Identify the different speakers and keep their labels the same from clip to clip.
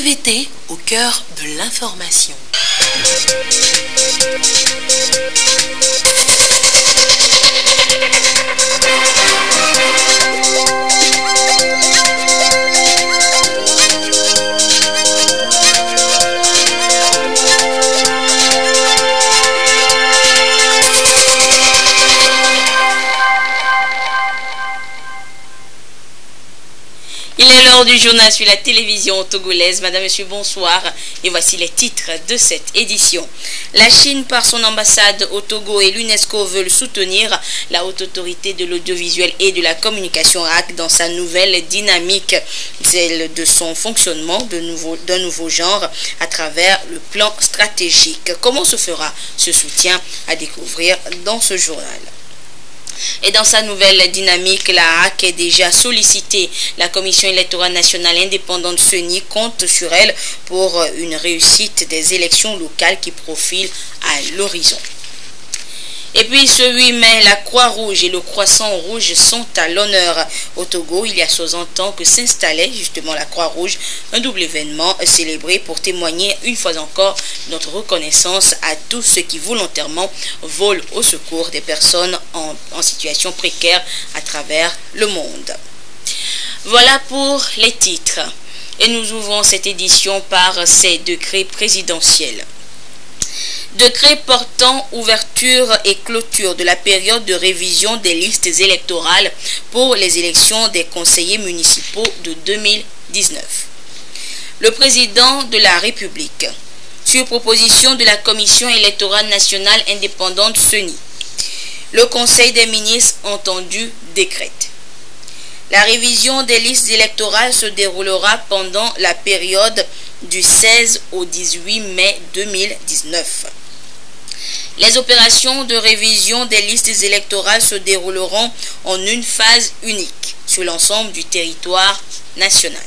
Speaker 1: TVT au cœur de l'information.
Speaker 2: Il est l'heure du journal sur la télévision togolaise. Madame, Monsieur, bonsoir. Et voici les titres de cette édition. La Chine, par son ambassade au Togo, et l'UNESCO veulent soutenir la haute autorité de l'audiovisuel et de la communication RAC dans sa nouvelle dynamique, celle de son fonctionnement d'un nouveau genre à travers le plan stratégique. Comment se fera ce soutien à découvrir dans ce journal? Et dans sa nouvelle dynamique, la RAC est déjà sollicitée. La Commission électorale nationale indépendante CENI compte sur elle pour une réussite des élections locales qui profilent à l'horizon. Et puis ce 8 mai, la Croix-Rouge et le Croissant Rouge sont à l'honneur. Au Togo, il y a 60 ans que s'installait justement la Croix-Rouge, un double événement célébré pour témoigner une fois encore notre reconnaissance à tous ceux qui volontairement volent au secours des personnes en situation précaire à travers le monde. Voilà pour les titres. Et nous ouvrons cette édition par ces décrets présidentiels. Décret portant ouverture et clôture de la période de révision des listes électorales pour les élections des conseillers municipaux de 2019. Le président de la République, sur proposition de la Commission électorale nationale indépendante CENI, le Conseil des ministres entendu décrète. La révision des listes électorales se déroulera pendant la période du 16 au 18 mai 2019. Les opérations de révision des listes électorales se dérouleront en une phase unique sur l'ensemble du territoire national.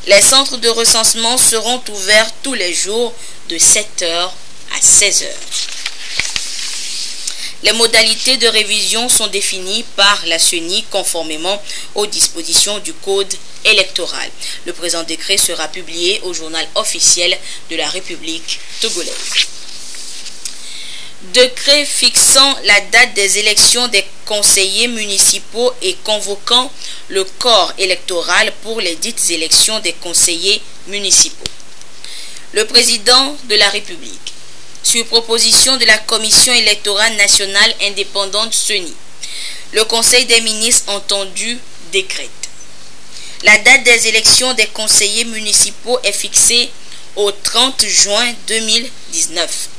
Speaker 2: Les centres de recensement seront ouverts tous les jours de 7h à 16h. Les modalités de révision sont définies par la CENI conformément aux dispositions du Code électoral. Le présent décret sera publié au journal officiel de la République togolaise. Décret fixant la date des élections des conseillers municipaux et convoquant le corps électoral pour les dites élections des conseillers municipaux. Le président de la République, sur proposition de la Commission électorale nationale indépendante CENI, le Conseil des ministres entendu décrète. La date des élections des conseillers municipaux est fixée au 30 juin 2019.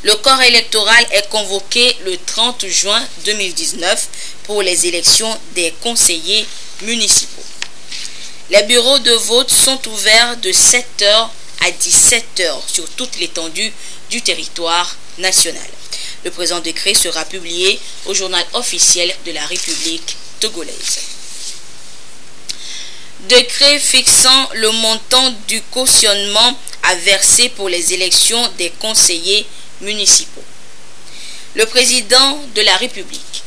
Speaker 2: Le corps électoral est convoqué le 30 juin 2019 pour les élections des conseillers municipaux. Les bureaux de vote sont ouverts de 7h à 17h sur toute l'étendue du territoire national. Le présent décret sera publié au journal officiel de la République togolaise. Décret fixant le montant du cautionnement à verser pour les élections des conseillers municipaux. Le président de la République,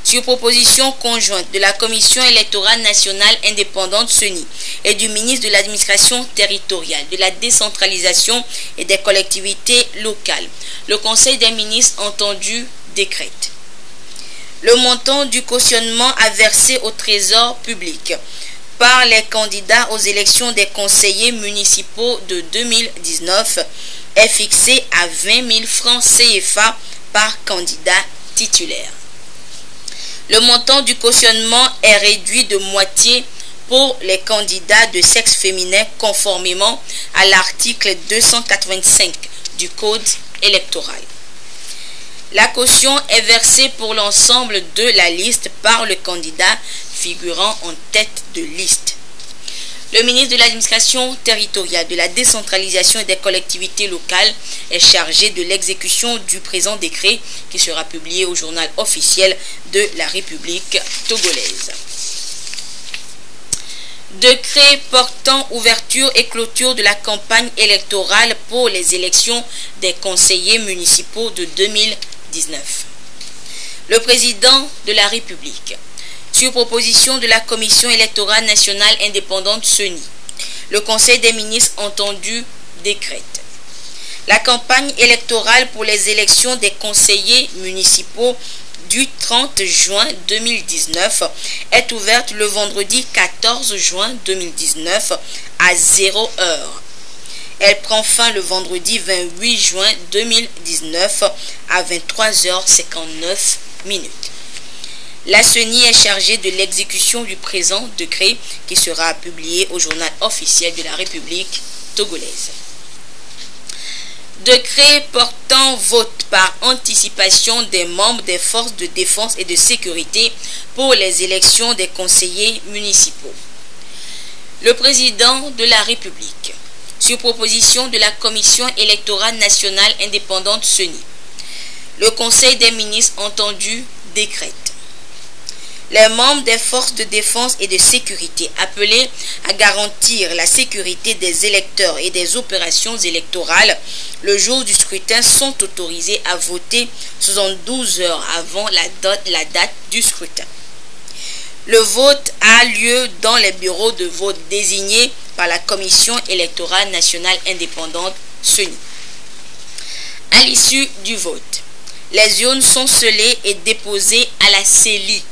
Speaker 2: sur proposition conjointe de la Commission électorale nationale indépendante CENI et du ministre de l'administration territoriale, de la décentralisation et des collectivités locales, le Conseil des ministres entendu décrète. Le montant du cautionnement à verser au trésor public par les candidats aux élections des conseillers municipaux de 2019 est fixé à 20 000 francs CFA par candidat titulaire. Le montant du cautionnement est réduit de moitié pour les candidats de sexe féminin conformément à l'article 285 du Code électoral. La caution est versée pour l'ensemble de la liste par le candidat figurant en tête de liste. Le ministre de l'administration territoriale, de la décentralisation et des collectivités locales est chargé de l'exécution du présent décret qui sera publié au journal officiel de la République togolaise. Décret portant ouverture et clôture de la campagne électorale pour les élections des conseillers municipaux de 2019. Le président de la République, sur proposition de la Commission électorale nationale indépendante CENI, Le Conseil des ministres entendu décrète. La campagne électorale pour les élections des conseillers municipaux du 30 juin 2019 est ouverte le vendredi 14 juin 2019 à 0 heure. Elle prend fin le vendredi 28 juin 2019 à 23h59 minutes. La CENI est chargée de l'exécution du présent décret qui sera publié au journal officiel de la République togolaise. Décret portant vote par anticipation des membres des forces de défense et de sécurité pour les élections des conseillers municipaux. Le président de la République, sur proposition de la Commission électorale nationale indépendante CENI, le Conseil des ministres entendu décrète. Les membres des forces de défense et de sécurité appelés à garantir la sécurité des électeurs et des opérations électorales le jour du scrutin sont autorisés à voter 72 heures avant la date du scrutin. Le vote a lieu dans les bureaux de vote désignés par la Commission électorale nationale indépendante CENI. À l'issue du vote, les urnes sont scellées et déposées à la CELI.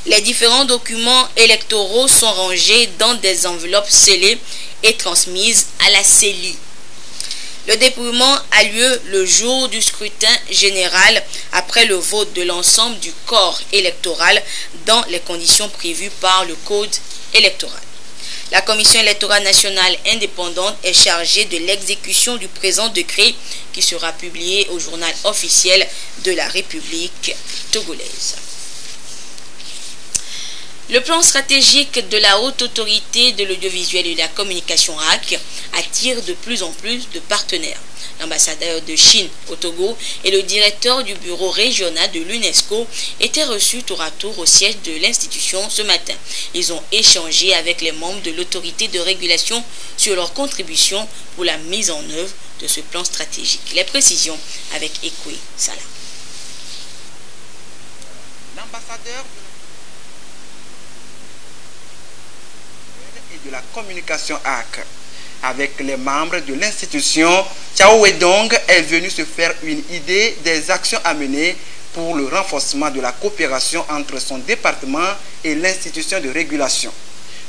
Speaker 2: Les différents documents électoraux sont rangés dans des enveloppes scellées et transmises à la CELI. Le dépouillement a lieu le jour du scrutin général après le vote de l'ensemble du corps électoral dans les conditions prévues par le Code électoral. La Commission électorale nationale indépendante est chargée de l'exécution du présent décret qui sera publié au journal officiel de la République togolaise. Le plan stratégique de la Haute Autorité de l'Audiovisuel et de la Communication HAC attire de plus en plus de partenaires. L'ambassadeur de Chine au Togo et le directeur du bureau régional de l'UNESCO étaient reçus tour à tour au siège de l'institution ce matin. Ils ont échangé avec les membres de l'autorité de régulation sur leur contribution pour la mise en œuvre de ce plan stratégique. Les précisions avec Ekwe Salah.
Speaker 3: L'ambassadeur de la communication HAC avec les membres de l'institution, Chao Wedong est venu se faire une idée des actions à mener pour le renforcement de la coopération entre son département et l'institution de régulation.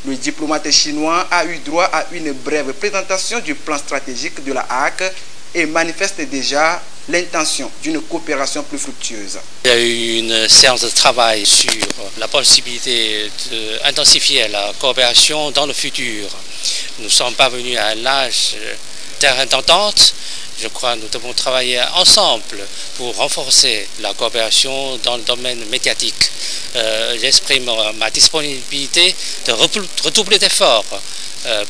Speaker 3: Le diplomate chinois a eu droit à une brève présentation du plan stratégique de la HAC et manifeste déjà l'intention d'une coopération plus fructueuse.
Speaker 4: Il y a eu une séance de travail sur la possibilité d'intensifier la coopération dans le futur. Nous sommes parvenus à un large terrain d'entente. Je crois que nous devons travailler ensemble pour renforcer la coopération dans le domaine médiatique. J'exprime ma disponibilité de redoubler d'efforts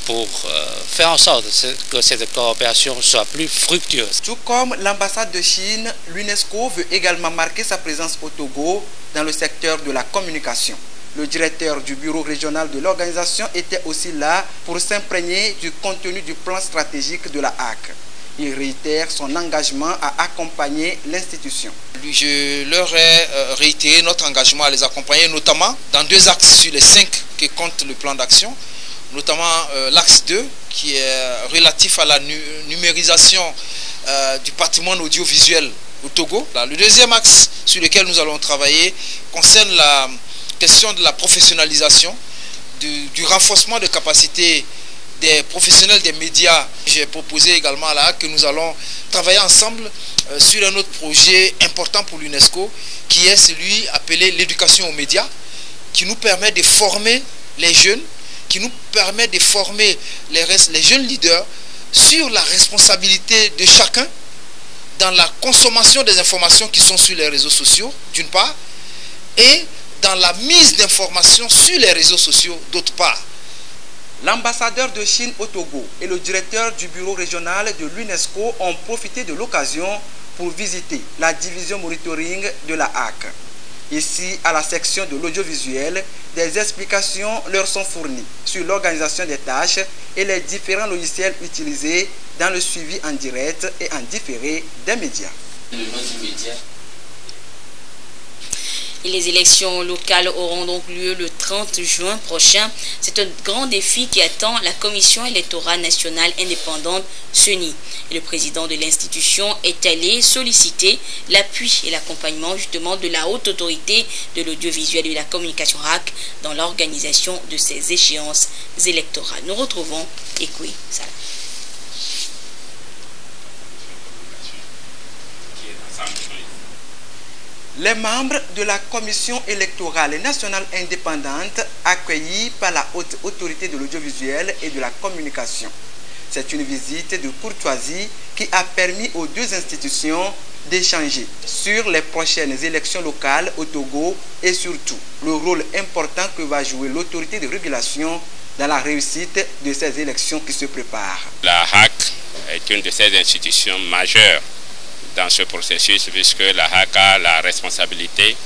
Speaker 4: pour faire en sorte que cette coopération soit plus fructueuse.
Speaker 3: Tout comme l'ambassade de Chine, l'UNESCO veut également marquer sa présence au Togo dans le secteur de la communication. Le directeur du bureau régional de l'organisation était aussi là pour s'imprégner du contenu du plan stratégique de la HAC. Il réitère son engagement à accompagner l'institution.
Speaker 5: Je leur ai réitéré notre engagement à les accompagner, notamment dans 2 axes sur les 5 que compte le plan d'action, notamment l'axe 2 qui est relatif à la numérisation du patrimoine audiovisuel au Togo. Le deuxième axe sur lequel nous allons travailler concerne la question de la professionnalisation, du renforcement de capacités des professionnels des médias. J'ai proposé également à la HAC que nous allons travailler ensemble sur un autre projet important pour l'UNESCO qui est celui appelé l'éducation aux médias, qui nous permet de former les jeunes, qui nous permet de former les jeunes leaders sur la responsabilité de chacun dans la consommation des informations qui sont sur les réseaux sociaux, d'une part, et dans la mise d'informations sur les réseaux sociaux, d'autre part.
Speaker 3: L'ambassadeur de Chine au Togo et le directeur du bureau régional de l'UNESCO ont profité de l'occasion pour visiter la division monitoring de la HAC. Ici, à la section de l'audiovisuel, des explications leur sont fournies sur l'organisation des tâches et les différents logiciels utilisés dans le suivi en direct et en différé des médias.
Speaker 2: Et les élections locales auront donc lieu le 30 juin prochain. C'est un grand défi qui attend la Commission électorale nationale indépendante CENI. Et le président de l'institution est allé solliciter l'appui et l'accompagnement justement de la haute autorité de l'audiovisuel et de la communication RAC dans l'organisation de ces échéances électorales. Nous retrouvons Ekoui Salah.
Speaker 3: Les membres de la Commission électorale nationale indépendante accueillis par la haute autorité de l'audiovisuel et de la communication. C'est une visite de courtoisie qui a permis aux deux institutions d'échanger sur les prochaines élections locales au Togo et surtout le rôle important que va jouer l'autorité de régulation dans la réussite de ces élections qui se préparent.
Speaker 6: La RAC est une de ces institutions majeures dans ce processus puisque la RAC a la responsabilité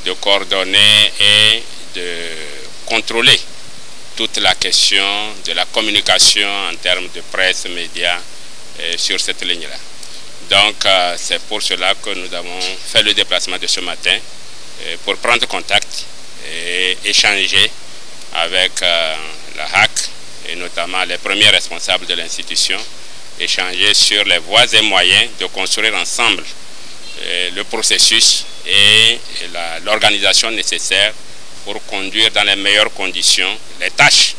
Speaker 6: de coordonner et de contrôler toute la question de la communication en termes de presse, médias sur cette ligne-là. Donc c'est pour cela que nous avons fait le déplacement de ce matin pour prendre contact et échanger avec la RAC et notamment les premiers responsables de l'institution, échanger sur les voies et moyens de construire ensemble le processus et l'organisation nécessaire pour conduire dans les meilleures conditions les tâches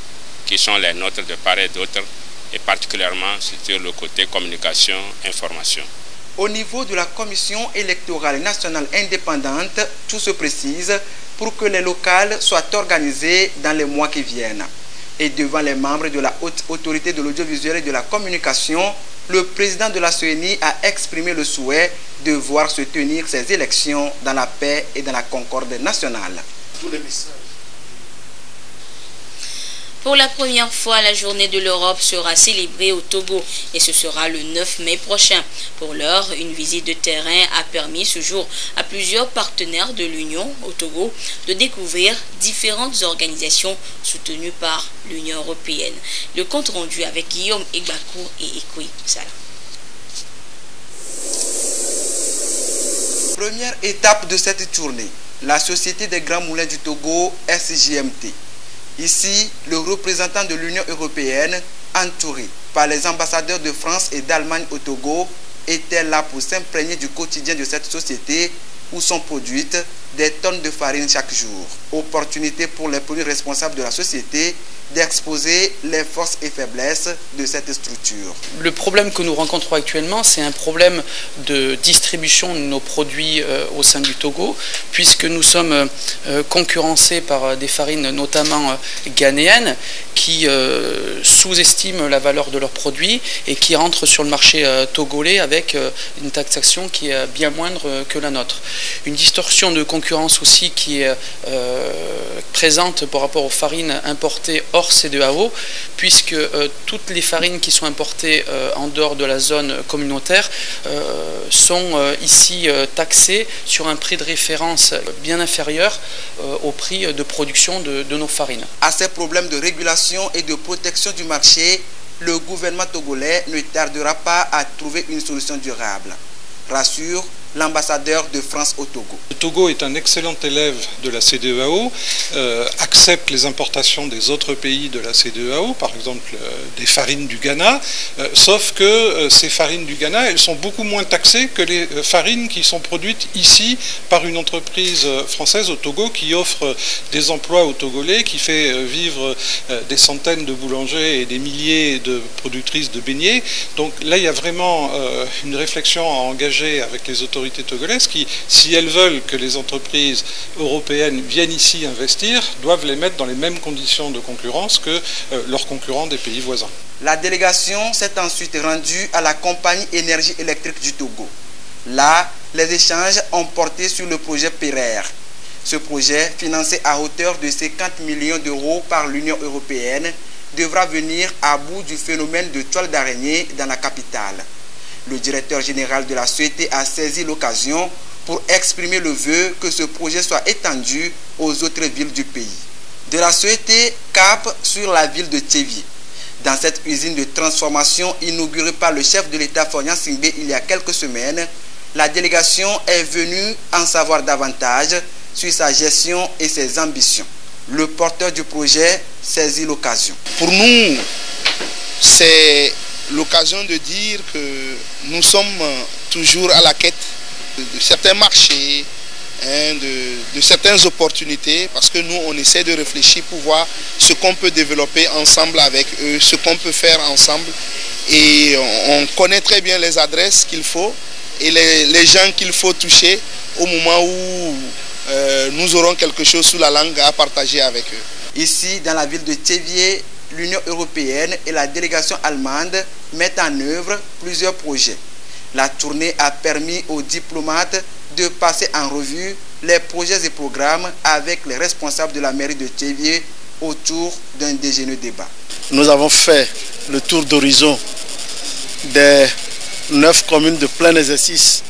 Speaker 6: qui sont les nôtres de part et d'autre, et particulièrement sur le côté communication, information.
Speaker 3: Au niveau de la Commission électorale nationale indépendante, tout se précise pour que les locales soient organisées dans les mois qui viennent. Et devant les membres de la haute autorité de l'audiovisuel et de la communication, le président de la CENI a exprimé le souhait de voir se tenir ces élections dans la paix et dans la concorde nationale.
Speaker 2: Pour la première fois, la journée de l'Europe sera célébrée au Togo et ce sera le 9 mai prochain. Pour l'heure, une visite de terrain a permis ce jour à plusieurs partenaires de l'Union au Togo de découvrir différentes organisations soutenues par l'Union européenne. Le compte rendu avec Guillaume Egbakou et Ekoui Salah.
Speaker 3: Première étape de cette tournée, la Société des Grands Moulins du Togo, SGMT. Ici, le représentant de l'Union européenne, entouré par les ambassadeurs de France et d'Allemagne au Togo, était là pour s'imprégner du quotidien de cette société où sont produites des tonnes de farine chaque jour. Opportunité pour les premiers responsables de la société d'exposer les forces et faiblesses de cette structure.
Speaker 7: Le problème que nous rencontrons actuellement, c'est un problème de distribution de nos produits au sein du Togo, puisque nous sommes concurrencés par des farines notamment ghanéennes qui sous-estiment la valeur de leurs produits et qui rentrent sur le marché togolais avec une taxation qui est bien moindre que la nôtre. Une distorsion de concurrence aussi qui est présente par rapport aux farines importées hors CEDEAO, puisque toutes les farines qui sont importées en dehors de la zone communautaire sont ici taxées sur un prix de référence bien inférieur au prix de production de nos farines.
Speaker 3: À ces problèmes de régulation et de protection du marché, le gouvernement togolais ne tardera pas à trouver une solution durable, rassure l'ambassadeur de France au Togo.
Speaker 8: Le Togo est un excellent élève de la CEDEAO, accepte les importations des autres pays de la CEDEAO, par exemple des farines du Ghana, sauf que ces farines du Ghana, elles sont beaucoup moins taxées que les farines qui sont produites ici par une entreprise française au Togo qui offre des emplois aux Togolais, qui fait vivre des centaines de boulangers et des milliers de productrices de beignets. Donc là, il y a vraiment une réflexion à engager avec les autorités togolaises qui, si elles veulent que les entreprises européennes viennent ici investir, doivent les mettre dans les mêmes conditions de concurrence que leurs concurrents des pays voisins.
Speaker 3: La délégation s'est ensuite rendue à la compagnie énergie électrique du Togo. Là, les échanges ont porté sur le projet PERER. Ce projet, financé à hauteur de 50 millions d'euros par l'Union européenne, devra venir à bout du phénomène de toile d'araignée dans la capitale. Le directeur général de la société a saisi l'occasion pour exprimer le vœu que ce projet soit étendu aux autres villes du pays. De la société cap sur la ville de Tchévié. Dans cette usine de transformation inaugurée par le chef de l'État Faure Gnassingbé il y a quelques semaines, la délégation est venue en savoir davantage sur sa gestion et ses ambitions. Le porteur du projet saisit l'occasion.
Speaker 9: Pour nous, c'est l'occasion de dire que nous sommes toujours à la quête de certains marchés, de certaines opportunités, parce que nous, on essaie de réfléchir pour voir ce qu'on peut développer ensemble avec eux, ce qu'on peut faire ensemble. Et on connaît très bien les adresses qu'il faut et les gens qu'il faut toucher au moment où nous aurons quelque chose sous la langue à partager avec eux.
Speaker 3: Ici, dans la ville de Thiéviers, l'Union européenne et la délégation allemande mettent en œuvre plusieurs projets. La tournée a permis aux diplomates de passer en revue les projets et programmes avec les responsables de la mairie de Thiéviers autour d'un déjeuner débat.
Speaker 10: Nous avons fait le tour d'horizon des 9 communes de plein exercice.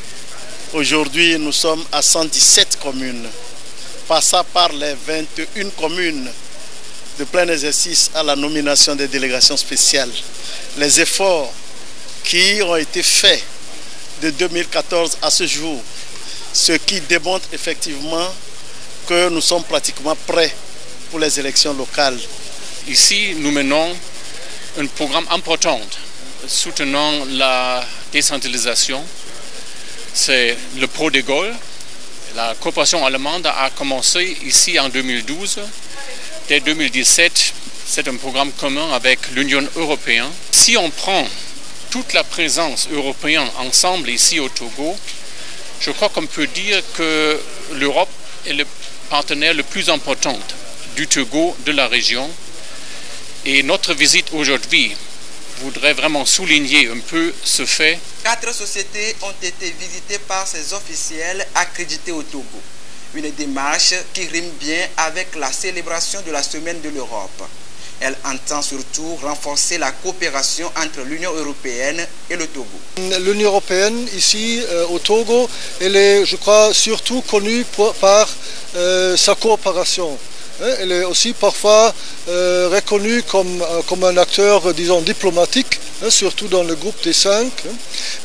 Speaker 10: Aujourd'hui, nous sommes à 117 communes, passant par les 21 communes de plein exercice à la nomination des délégations spéciales. Les efforts qui ont été faits de 2014 à ce jour, ce qui démontre effectivement que nous sommes pratiquement prêts pour les élections locales.
Speaker 11: Ici, nous menons un programme important soutenant la décentralisation. C'est le Pro de Gaulle. La coopération allemande a commencé ici en 2012. Dès 2017, c'est un programme commun avec l'Union européenne. Si on prend toute la présence européenne ensemble ici au Togo, je crois qu'on peut dire que l'Europe est le partenaire le plus important du Togo, de la région. Et notre visite aujourd'hui voudrait vraiment souligner un peu ce fait.
Speaker 3: 4 sociétés ont été visitées par ces officiels accrédités au Togo. Une démarche qui rime bien avec la célébration de la Semaine de l'Europe. Elle entend surtout renforcer la coopération entre l'Union européenne et le Togo.
Speaker 12: L'Union européenne, ici au Togo, elle est, je crois, surtout connue par sa coopération. Elle est aussi parfois reconnue comme un acteur, disons, diplomatique, surtout dans le groupe des 5.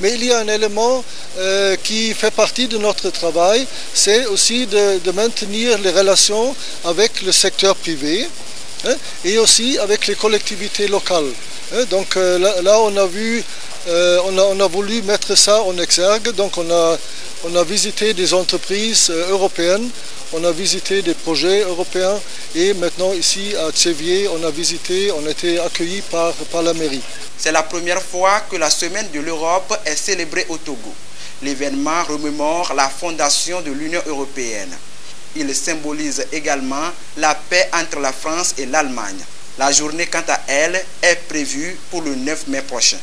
Speaker 12: Mais il y a un élément qui fait partie de notre travail, c'est aussi de maintenir les relations avec le secteur privé et aussi avec les collectivités locales. Donc là, on a vu, on a voulu mettre ça en exergue. Donc on a visité des entreprises européennes. On a visité des projets européens et maintenant ici à Thiéviers, on a été accueillis par la mairie.
Speaker 3: C'est la première fois que la Semaine de l'Europe est célébrée au Togo. L'événement remémore la fondation de l'Union européenne. Il symbolise également la paix entre la France et l'Allemagne. La journée, quant à elle, est prévue pour le 9 mai prochain.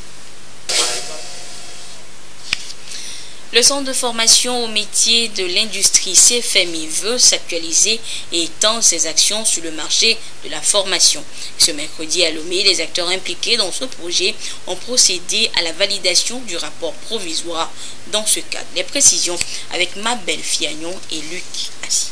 Speaker 2: Le centre de formation au métier de l'industrie CFMI veut s'actualiser et étendre ses actions sur le marché de la formation. Ce mercredi à Lomé, les acteurs impliqués dans ce projet ont procédé à la validation du rapport provisoire dans ce cadre. Les précisions avec Mabel Fiagnon et Luc Assis.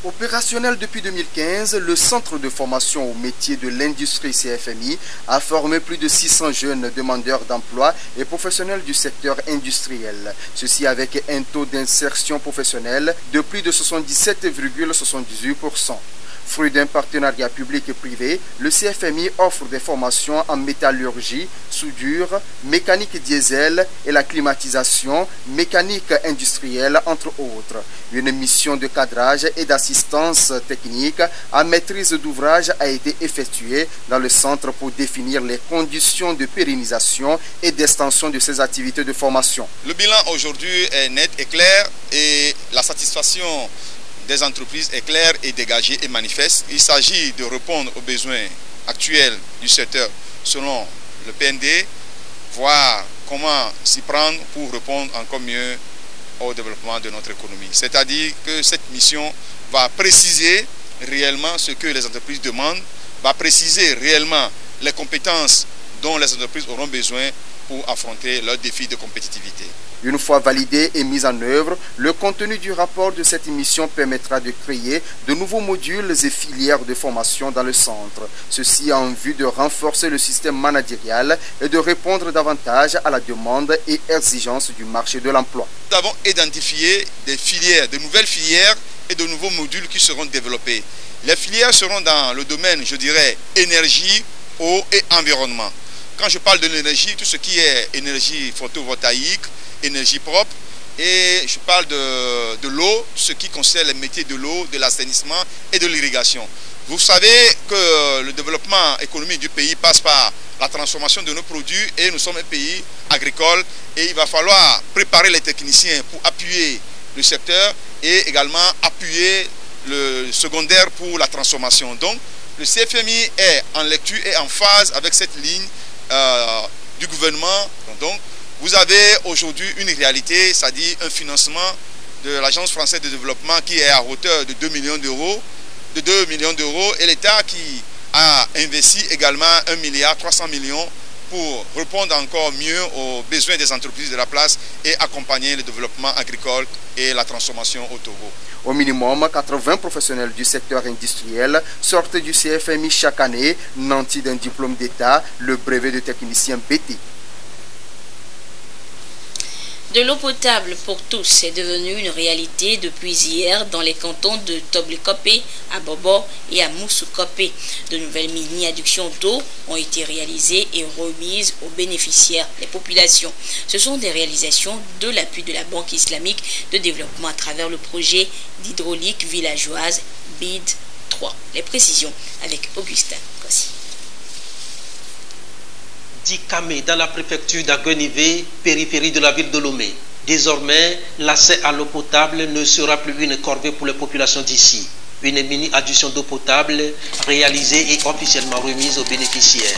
Speaker 13: Opérationnel depuis 2015, le centre de formation au métier de l'industrie CFMI a formé plus de 600 jeunes demandeurs d'emploi et professionnels du secteur industriel. Ceci avec un taux d'insertion professionnelle de plus de 77,78%. Fruit d'un partenariat public et privé, le CFMI offre des formations en métallurgie, soudure, mécanique diesel et la climatisation, mécanique industrielle, entre autres. Une mission de cadrage et d'assistance technique à maîtrise d'ouvrage a été effectuée dans le centre pour définir les conditions de pérennisation et d'extension de ces activités de formation.
Speaker 9: Le bilan aujourd'hui est net et clair et la satisfaction des entreprises est claire et dégagée et manifeste. Il s'agit de répondre aux besoins actuels du secteur selon le PND, voir comment s'y prendre pour répondre encore mieux au développement de notre économie. C'est-à-dire que cette mission va préciser réellement ce que les entreprises demandent, va préciser réellement les compétences dont les entreprises auront besoin
Speaker 14: pour affronter leurs défis de compétitivité.
Speaker 13: Une fois validé et mis en œuvre, le contenu du rapport de cette émission permettra de créer de nouveaux modules et filières de formation dans le centre. Ceci en vue de renforcer le système managérial et de répondre davantage à la demande et exigences du marché de l'emploi.
Speaker 14: Nous avons identifié des filières, de nouvelles filières et de nouveaux modules qui seront développés. Les filières seront dans le domaine, je dirais, énergie, eau et environnement. Quand je parle de l'énergie, tout ce qui est énergie photovoltaïque, énergie propre, et je parle de l'eau, ce qui concerne les métiers de l'eau, de l'assainissement et de l'irrigation. Vous savez que le développement économique du pays passe par la transformation de nos produits et nous sommes un pays agricole et il va falloir préparer les techniciens pour appuyer le secteur et également appuyer le secondaire pour la transformation. Donc le CFMI est en lecture et en phase avec cette ligne du gouvernement. Donc vous avez aujourd'hui une réalité, c'est-à-dire un financement de l'Agence française de développement qui est à hauteur de 2 millions d'euros, et l'État qui a investi également 1,3 milliard pour répondre encore mieux aux besoins des entreprises de la place et accompagner le développement agricole et la transformation au Togo.
Speaker 13: Au minimum, 80 professionnels du secteur industriel sortent du CFMI chaque année, nantis d'un diplôme d'État, le brevet de technicien BT.
Speaker 2: De l'eau potable pour tous est devenue une réalité depuis hier dans les cantons de Toblikopé, à Bobo et à Moussukopé. De nouvelles mini-adductions d'eau ont été réalisées et remises aux bénéficiaires, les populations. Ce sont des réalisations de l'appui de la Banque islamique de développement à travers le projet d'hydraulique villageoise BID 3. Les précisions avec Augustin Kossi.
Speaker 15: Dikame dans la préfecture d'Aguenivé, périphérie de la ville de Lomé. Désormais, l'accès à l'eau potable ne sera plus une corvée pour les populations d'ici. Une mini-adduction d'eau potable réalisée et officiellement remise aux bénéficiaires.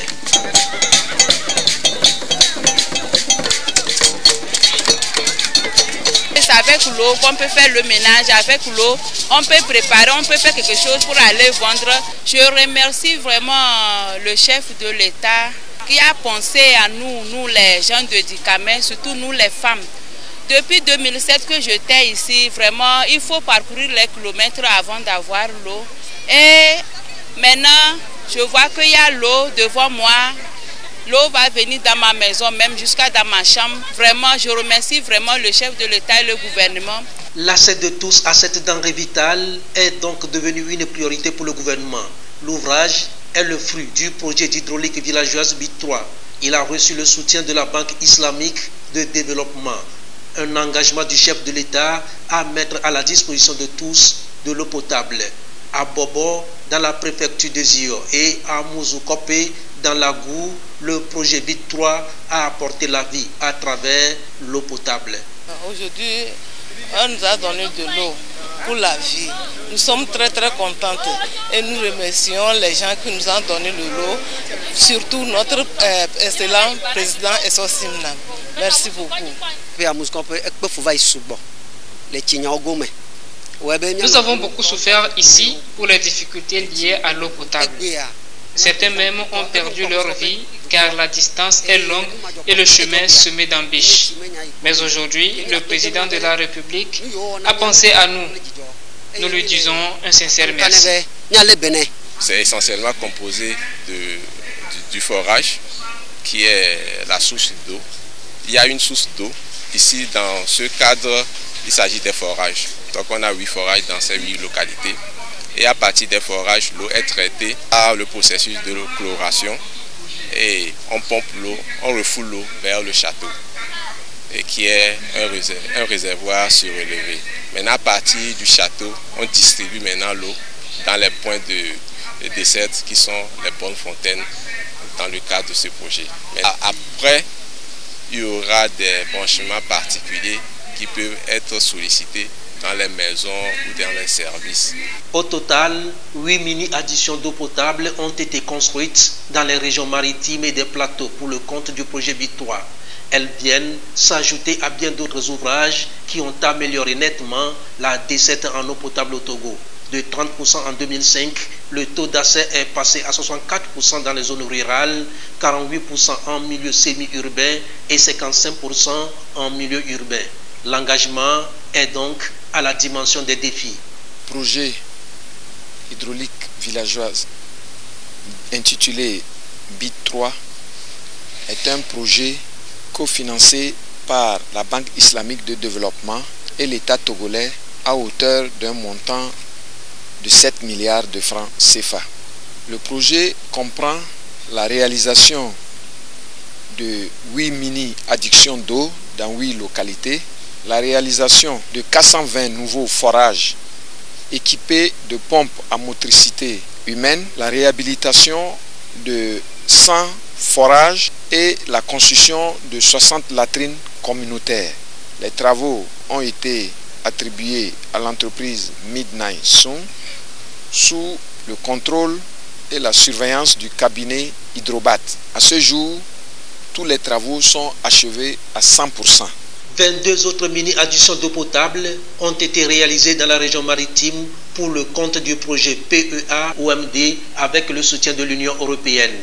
Speaker 16: C'est avec l'eau qu'on peut faire le ménage, avec l'eau on peut préparer, on peut faire quelque chose pour aller vendre. Je remercie vraiment le chef de l'État qui a pensé à nous les gens de Dikame, surtout nous les femmes. Depuis 2007 que j'étais ici, vraiment, il faut parcourir les kilomètres avant d'avoir l'eau. Et maintenant, je vois qu'il y a l'eau devant moi. L'eau va venir dans ma maison, même jusqu'à dans ma chambre. Vraiment, je remercie vraiment le chef de l'État et le gouvernement.
Speaker 15: L'accès de tous à cette denrée vitale est donc devenu une priorité pour le gouvernement. L'ouvrage est le fruit du projet d'hydraulique villageoise BID 3. Il a reçu le soutien de la Banque islamique de développement. Un engagement du chef de l'État à mettre à la disposition de tous de l'eau potable. À Bobo, dans la préfecture de Zio, et à Moussukopé, dans la Gou, le projet BID 3 a apporté la vie à travers l'eau potable.
Speaker 17: Aujourd'hui, on nous a donné de l'eau pour la vie. Nous sommes très contentes et nous remercions les gens qui nous ont donné de l'eau, surtout notre excellent président Esso Simnam. Merci beaucoup.
Speaker 18: Nous avons beaucoup souffert ici pour les difficultés liées à l'eau potable. Certains même ont perdu leur vie car la distance est longue et le chemin semé d'embûches. Mais aujourd'hui, le président de la République a pensé à nous. Nous lui disons un sincère merci.
Speaker 19: C'est essentiellement composé du forage qui est la source d'eau. Il y a une source d'eau. Ici, dans ce cadre, il s'agit des forages. Donc on a 8 forages dans ces 8 localités. Et à partir des forages, l'eau est traitée par le processus de chloration. Et on pompe l'eau, on refoule l'eau vers le château, et qui est un réservoir surélevé. Maintenant, à partir du château, on distribue maintenant l'eau dans les points de desserte qui sont les bonnes fontaines dans le cadre de ce projet. Mais après, il y aura des branchements particuliers qui peuvent être sollicités dans les maisons ou dans les services.
Speaker 15: Au total, 8 mini-additions d'eau potable ont été construites dans les régions maritimes et des plateaux pour le compte du projet BID 3. Elles viennent s'ajouter à bien d'autres ouvrages qui ont amélioré nettement la desserte en eau potable au Togo. De 30% en 2005, le taux d'accès est passé à 64% dans les zones rurales, 48% en milieu semi-urbain et 55% en milieu urbain. L'engagement est donc à la dimension des défis.
Speaker 5: Projet hydraulique villageoise intitulé BID 3 est un projet cofinancé par la Banque islamique de développement et l'État togolais à hauteur d'un montant de 7 milliards de francs CFA. Le projet comprend la réalisation de 8 mini-addictions d'eau dans 8 localités, la réalisation de 420 nouveaux forages équipés de pompes à motricité humaine, la réhabilitation de 100 forages et la construction de 60 latrines communautaires. Les travaux ont été attribués à l'entreprise Midnight Sun sous le contrôle et la surveillance du cabinet Hydrobat. À ce jour, tous les travaux sont achevés à 100%.
Speaker 15: 22 autres mini-adductions d'eau potable ont été réalisées dans la région maritime pour le compte du projet PEA-OMD avec le soutien de l'Union européenne.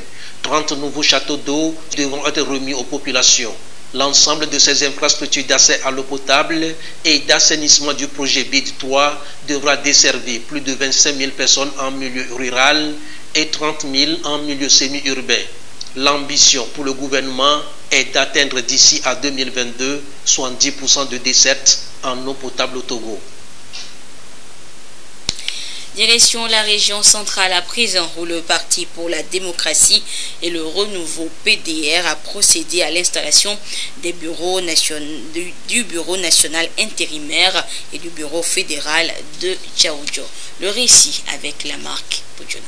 Speaker 15: 30 nouveaux châteaux d'eau devront être remis aux populations. L'ensemble de ces infrastructures d'accès à l'eau potable et d'assainissement du projet BID 3 devra desservir plus de 25 000 personnes en milieu rural et 30 000 en milieu semi-urbain. L'ambition pour le gouvernement est d'atteindre d'ici à 2022 70% de dessertes en eau potable au Togo.
Speaker 2: Direction la région centrale à présent où le Parti pour la démocratie et le renouveau PDR a procédé à l'installation des bureaux du bureau national intérimaire et du bureau fédéral de Tchaoudjo. Le récit avec la marque Podjona.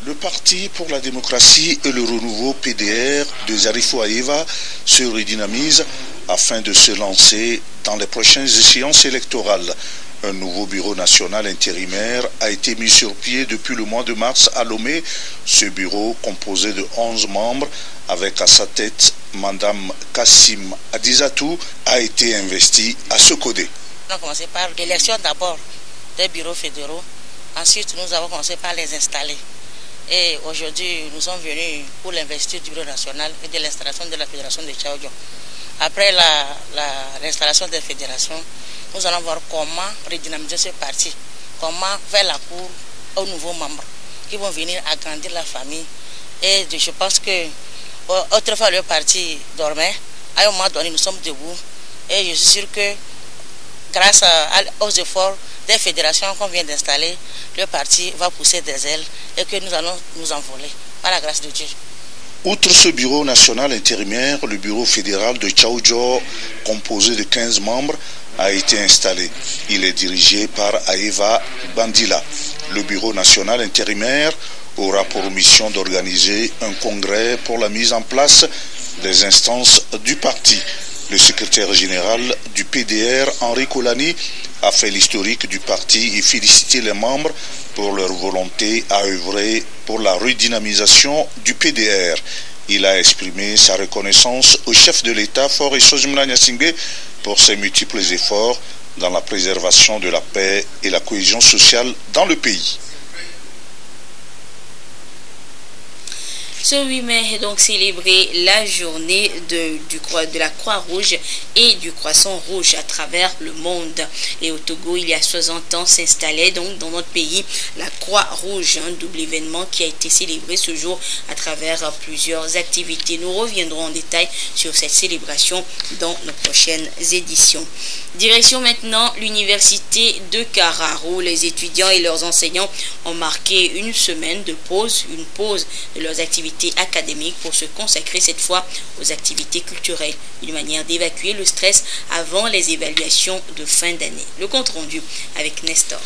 Speaker 20: Le Parti pour la démocratie et le renouveau PDR de Zarifou Aeva se redynamise afin de se lancer dans les prochaines échéances électorales. Un nouveau bureau national intérimaire a été mis sur pied depuis le mois de mars à Lomé. Ce bureau, composé de 11 membres, avec à sa tête Madame Kassim Adizatou, a été investi à Sokodé.
Speaker 21: On a commencé par l'élection d'abord des bureaux fédéraux. Ensuite, nous avons commencé par les installer. Et aujourd'hui, nous sommes venus pour l'investiture du bureau national et de l'installation de la fédération de Tchaoudjo. Après l'installation des fédérations, nous allons voir comment redynamiser ce parti, comment faire la cour aux nouveaux membres qui vont venir agrandir la famille. Et je pense que autrefois le parti dormait, à un moment donné nous sommes debout et je suis sûr que grâce aux efforts des fédérations qu'on vient d'installer, le parti va pousser des ailes et que nous allons nous envoler par la grâce de Dieu.
Speaker 20: Outre ce bureau national intérimaire, le bureau fédéral de Tchaoudjo, composé de 15 membres, a été installé. Il est dirigé par Aeva Bandila. Le bureau national intérimaire aura pour mission d'organiser un congrès pour la mise en place des instances du parti. Le secrétaire général du PDR, Henri Kolani, a fait l'historique du parti et félicité les membres pour leur volonté à œuvrer pour la redynamisation du PDR. Il a exprimé sa reconnaissance au chef de l'État, Faure Sozumna Nyasingbe, pour ses multiples efforts dans la préservation de la paix et la cohésion sociale dans le pays.
Speaker 2: Ce 8 mai est donc célébré la journée de la Croix-Rouge et du Croissant Rouge à travers le monde. Et au Togo, il y a 60 ans, s'installait donc dans notre pays la Croix-Rouge, un double événement qui a été célébré ce jour à travers plusieurs activités. Nous reviendrons en détail sur cette célébration dans nos prochaines éditions. Direction maintenant l'université de Kara, où les étudiants et leurs enseignants ont marqué une semaine de pause, une pause de leurs activités académiques pour se consacrer cette fois aux activités culturelles, une manière d'évacuer le stress avant les évaluations de fin d'année. Le compte rendu avec Nestor.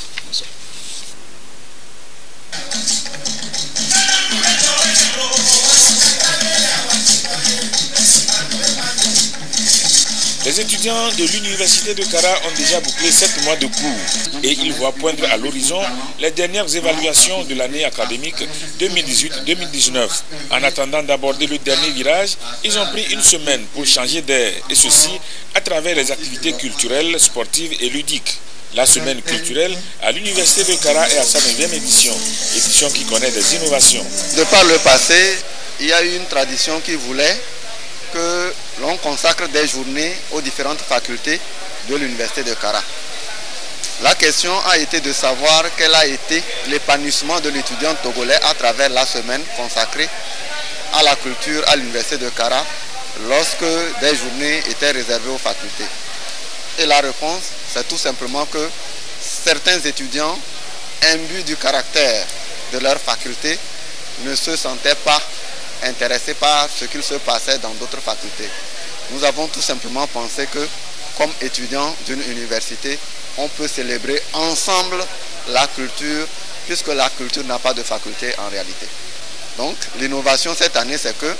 Speaker 22: Les étudiants de l'université de Kara ont déjà bouclé 7 mois de cours et ils voient poindre à l'horizon les dernières évaluations de l'année académique 2018-2019. En attendant d'aborder le dernier virage, ils ont pris une semaine pour changer d'air et ceci à travers les activités culturelles, sportives et ludiques. La semaine culturelle à l'Université de Kara est à sa 9e édition qui connaît des innovations.
Speaker 1: De par le passé, il y a eu une tradition qui voulait que l'on consacre des journées aux différentes facultés de l'Université de Kara. La question a été de savoir quel a été l'épanouissement de l'étudiant togolais à travers la semaine consacrée à la culture à l'Université de Kara lorsque des journées étaient réservées aux facultés. Et la réponse, c'est tout simplement que certains étudiants, imbus du caractère de leur faculté, ne se sentaient pas intéressés par ce qu'il se passait dans d'autres facultés. Nous avons tout simplement pensé que, comme étudiants d'une université, on peut célébrer ensemble la culture, puisque la culture n'a pas de faculté en réalité. Donc, l'innovation cette année, c'est que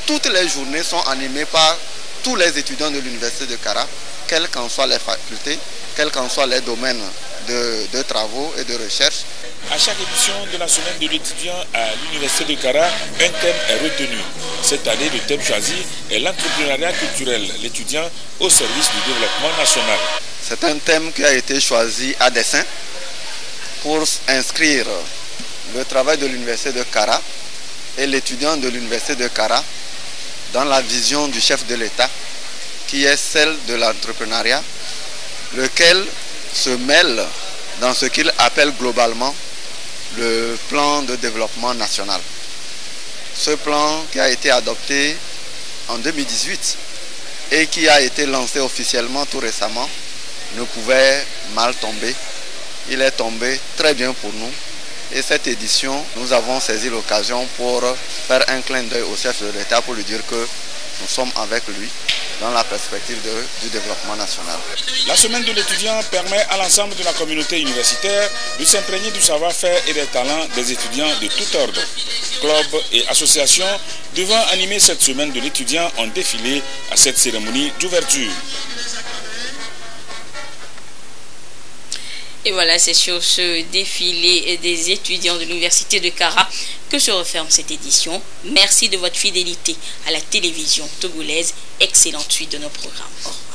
Speaker 1: toutes les journées sont animées par tous les étudiants de l'Université de Kara, quelles qu'en soient les facultés, quels qu'en soient les domaines de travaux et de recherche.
Speaker 22: À chaque édition de la semaine de l'étudiant à l'Université de Kara, un thème est retenu. Cette année, le thème choisi est l'entrepreneuriat culturel, l'étudiant au service du développement national.
Speaker 1: C'est un thème qui a été choisi à dessein pour inscrire le travail de l'Université de Kara et l'étudiant de l'Université de Kara dans la vision du chef de l'État, qui est celle de l'entrepreneuriat, lequel se mêle dans ce qu'il appelle globalement le plan de développement national. Ce plan qui a été adopté en 2018 et qui a été lancé officiellement tout récemment ne pouvait mal tomber. Il est tombé très bien pour nous. Et cette édition, nous avons saisi l'occasion pour faire un clin d'œil au chef de l'État pour lui dire que nous sommes avec lui dans la perspective du développement national.
Speaker 22: La semaine de l'étudiant permet à l'ensemble de la communauté universitaire de s'imprégner du savoir-faire et des talents des étudiants de tout ordre. Clubs et associations devant animer cette semaine de l'étudiant ont défilé à cette cérémonie d'ouverture.
Speaker 2: Et voilà, c'est sur ce défilé des étudiants de l'Université de Kara que se referme cette édition. Merci de votre fidélité à la télévision togolaise. Excellente suite de nos programmes. Au revoir.